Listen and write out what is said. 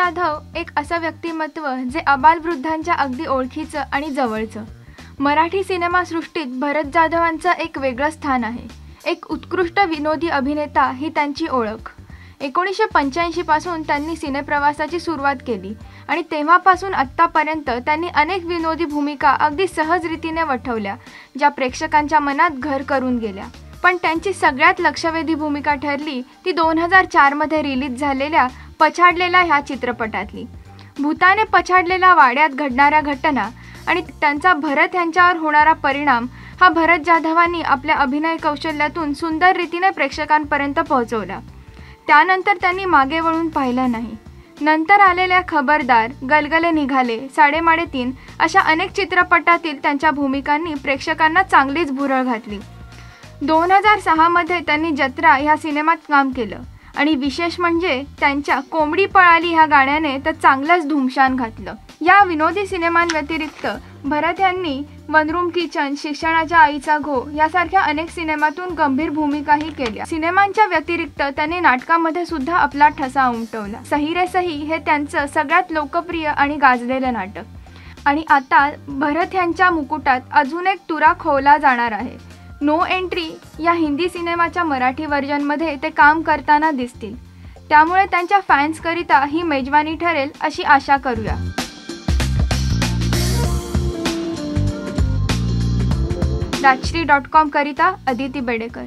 जाधव एक असं व्यक्तिमत्व जे आबालवृद्धांच्या अगदी ओळखीचं आणि जवळचं। मराठी सिनेमासृष्टीत भरत जाधवांचं एक वेगळं स्थान आहे। एक उत्कृष्ट विनोदी अभिनेता ही त्यांची ओळख। 1985 पासून त्यांनी सिनेप्रवासाची सुरुवात केली आणि तेव्हापासून आत्तापर्यंत त्यांनी अनेक विनोदी भूमिका अगदी सहज रीतीने वठवल्या, ज्या प्रेक्षकांच्या मनात घर करून गेल्या। पण त्यांची सगळ्यात लक्षवेधी भूमिका ठरली ती 2004 मध्ये रिलीज झालेल्या पछाडलेला ह्या चित्रपटातली। भूताने पछाडलेल्या वाड्यात घडणाऱ्या घटना आणि त्यांचा भरत यांच्यावर होणारा परिणाम हा भरत जाधवांनी आपल्या अभिनय कौशल्यातून सुंदर रीतीने प्रेक्षकांपर्यंत पोहोचवला। त्यानंतर त्यांनी मागे वळून पाहिलं नाही। नंतर आलेल्या खबरदार, गलगले निघाले, साडेमाडे 3 अशा अनेक चित्रपटातील त्यांच्या भूमिकांनी प्रेक्षकांना चांगलीच भुरळ घातली। 2006 मध्ये त्यांनी जत्रा ह्या सिनेमात काम केलं आणि विशेष म्हणजे त्यांच्या कोंबडी पळाली ह्या गाण्याने तर चांगलंच धुमशान घातलं। या विनोदी सिनेमांव्यतिरिक्त भरत यांनी वन रूम किचन, शिक्षणाच्या आईचा घो यासारख्या अनेक सिनेमातून गंभीर भूमिकाही केल्या। सिनेमांच्या व्यतिरिक्त त्यांनी नाटकामध्ये सुद्धा आपला ठसा उमटवला। सही रे सही हे त्यांचं सगळ्यात लोकप्रिय आणि गाजलेलं नाटक। आणि आता भरत यांच्या मुकुटात अजून एक तुरा खोवला जाणार आहे। नो एंट्री या हिंदी सिनेमाच्या मराठी व्हर्जनमध्ये ते काम करताना दिसतील, त्यामुळे त्यांच्या फॅन्सकरिता ही मेजवानी ठरेल अशी आशा करूया। राजश्री.com करिता अदिती बेडेकर।